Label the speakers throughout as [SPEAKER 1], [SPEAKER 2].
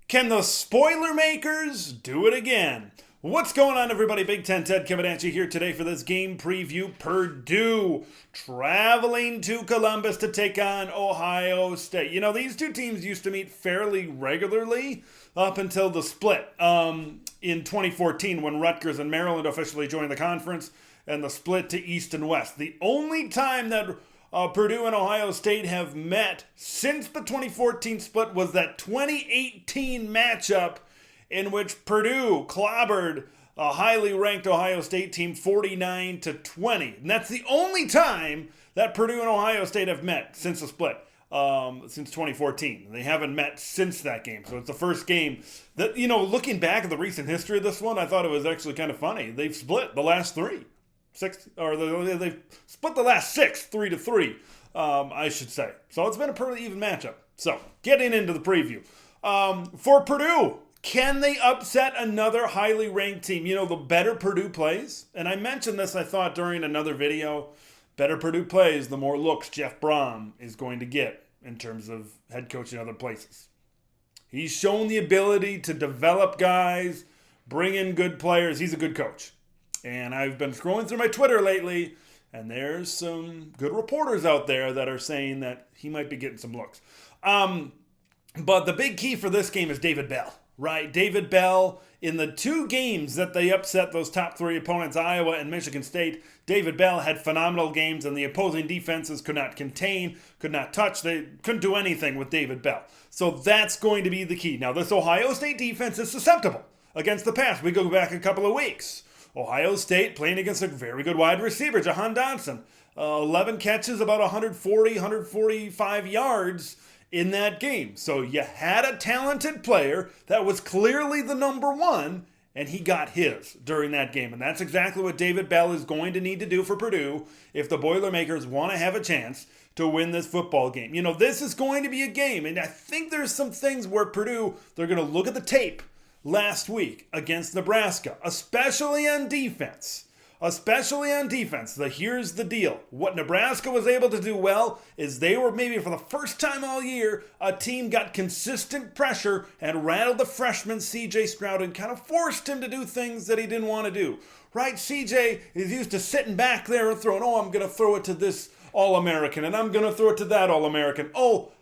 [SPEAKER 1] Can the Spoilermakers do it again? What's going on, everybody? Big Ten Ted coming at you here today for this game preview. Purdue traveling to Columbus to take on Ohio State. You know, these two teams used to meet fairly regularly up until the split in 2014 when Rutgers and Maryland officially joined the conference and the split to East and West. The only time that Purdue and Ohio State have met since the 2014 split was that 2018 matchup in which Purdue clobbered a highly ranked Ohio State team 49-20. And that's the only time that Purdue and Ohio State have met since the split, since 2014. They haven't met since that game. So it's the first game that, you know, looking back at the recent history of this one, I thought it was actually kind of funny. They've split the last three. They've split the last six, 3-3, I should say. So it's been a pretty even matchup. So getting into the preview. For Purdue, can they upset another highly ranked team? You know, the better Purdue plays, and I mentioned this, I thought, during another video, better Purdue plays, the more looks Jeff Brom is going to get in terms of head coach in other places. He's shown the ability to develop guys, bring in good players. He's a good coach. And I've been scrolling through my Twitter lately, and there's some good reporters out there that are saying that he might be getting some looks. But the big key for this game is David Bell, right? David Bell, in the two games that they upset those top three opponents, Iowa and Michigan State, David Bell had phenomenal games, and the opposing defenses could not contain, could not touch. They couldn't do anything with David Bell. So that's going to be the key. Now, this Ohio State defense is susceptible against the pass. We go back a couple of weeks. Ohio State playing against a very good wide receiver, Jahan Dotson. 11 catches, about 140, 145 yards in that game. So you had a talented player that was clearly the number one, and he got his during that game. And that's exactly what David Bell is going to need to do for Purdue if the Boilermakers want to have a chance to win this football game. You know, this is going to be a game, and I think there's some things where Purdue, they're going to look at the tape last week against Nebraska, especially on defense. Here's the deal. What Nebraska was able to do well is they were, maybe for the first time all year, a team got consistent pressure and rattled the freshman C.J. Stroud and kind of forced him to do things that he didn't want to do. Right? C.J. is used to sitting back there and throwing, I'm going to throw it to this All-American, and I'm going to throw it to that All-American.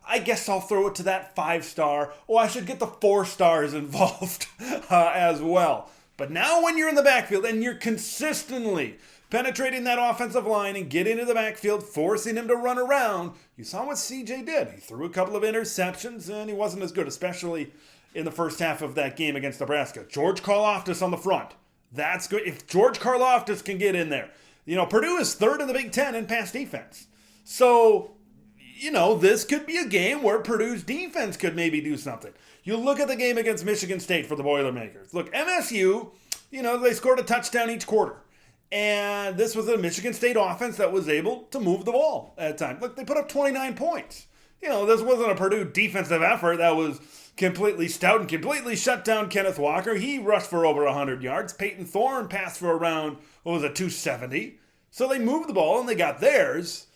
[SPEAKER 1] I guess I'll throw it to that 5-star. I should get the 4 stars involved as well. But now when you're in the backfield and you're consistently penetrating that offensive line and getting into the backfield, forcing him to run around, you saw what CJ did. He threw a couple of interceptions, and he wasn't as good, especially in the first half of that game against Nebraska. George Karlaftis on the front. That's good. If George Karlaftis can get in there. You know, Purdue is third in the Big Ten in pass defense. So, you know, this could be a game where Purdue's defense could maybe do something. You look at the game against Michigan State for the Boilermakers. Look, MSU, you know, they scored a touchdown each quarter. And this was a Michigan State offense that was able to move the ball at times. Look, they put up 29 points. You know, this wasn't a Purdue defensive effort that was completely stout and completely shut down Kenneth Walker. He rushed for over 100 yards. Peyton Thorne passed for around, 270. So they moved the ball and they got theirs.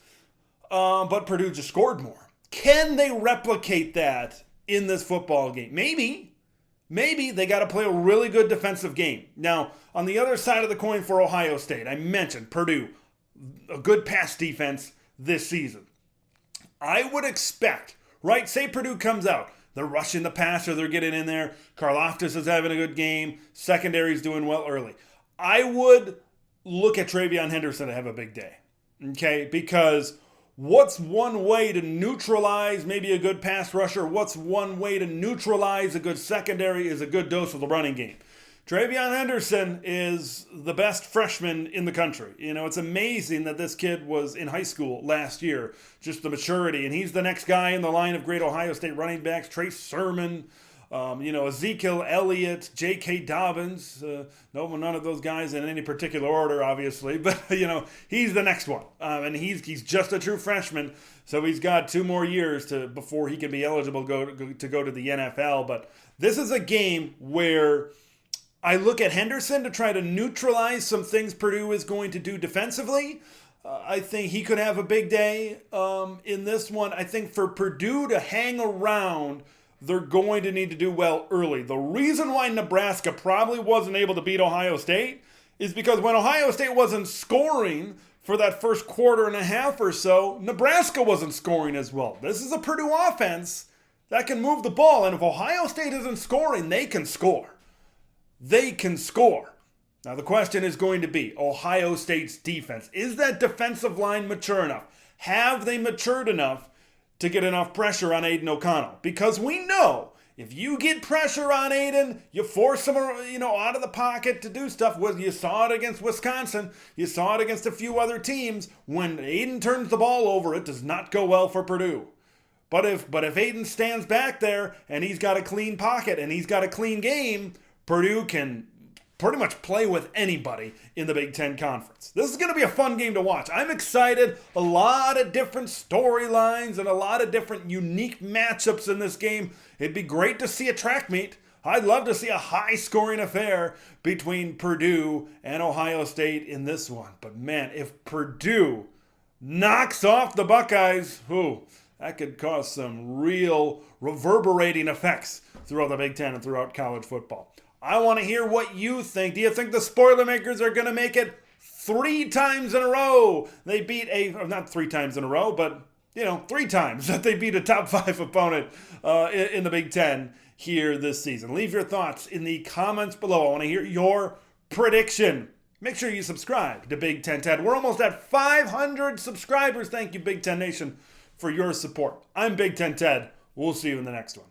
[SPEAKER 1] But Purdue just scored more. Can they replicate that in this football game? Maybe they got to play a really good defensive game. Now, on the other side of the coin for Ohio State, I mentioned Purdue, a good pass defense this season. I would expect, right, say Purdue comes out, they're rushing the passer, they're getting in there, Karlaftis is having a good game, secondary's doing well early. I would look at TreVeyon Henderson to have a big day, okay? Because what's one way to neutralize maybe a good pass rusher? What's one way to neutralize a good secondary is a good dose of the running game. TreVeyon Henderson is the best freshman in the country. You know, it's amazing that this kid was in high school last year, just the maturity. And he's the next guy in the line of great Ohio State running backs, Trace Sermon, Ezekiel Elliott, J.K. Dobbins. None of those guys in any particular order, obviously. But, he's the next one. And he's just a true freshman. So he's got 2 more years before he can be eligible to go to the NFL. But this is a game where I look at Henderson to try to neutralize some things Purdue is going to do defensively. I think he could have a big day in this one. I think for Purdue to hang around they're going to need to do well early. The reason why Nebraska probably wasn't able to beat Ohio State is because when Ohio State wasn't scoring for that first quarter and a half or so, Nebraska wasn't scoring as well. This is a Purdue offense that can move the ball, and if Ohio State isn't scoring, they can score. They can score. Now the question is going to be Ohio State's defense. Is that defensive line mature enough? Have they matured enough to get enough pressure on Aiden O'Connell? Because we know if you get pressure on Aiden, you force him, out of the pocket to do stuff. You saw it against Wisconsin. You saw it against a few other teams. When Aiden turns the ball over, it does not go well for Purdue. But if Aiden stands back there and he's got a clean pocket and he's got a clean game, Purdue can pretty much play with anybody in the Big Ten Conference. This is going to be a fun game to watch. I'm excited. A lot of different storylines and a lot of different unique matchups in this game. It'd be great to see a track meet. I'd love to see a high-scoring affair between Purdue and Ohio State in this one. But man, if Purdue knocks off the Buckeyes, that could cause some real reverberating effects throughout the Big Ten and throughout college football. I want to hear what you think. Do you think the Spoilermakers are going to make it 3 times in a row? They beat not 3 times in a row, but 3 times that they beat a top 5 opponent in the Big Ten here this season. Leave your thoughts in the comments below. I want to hear your prediction. Make sure you subscribe to Big Ten Ted. We're almost at 500 subscribers. Thank you, Big Ten Nation, for your support. I'm Big Ten Ted. We'll see you in the next one.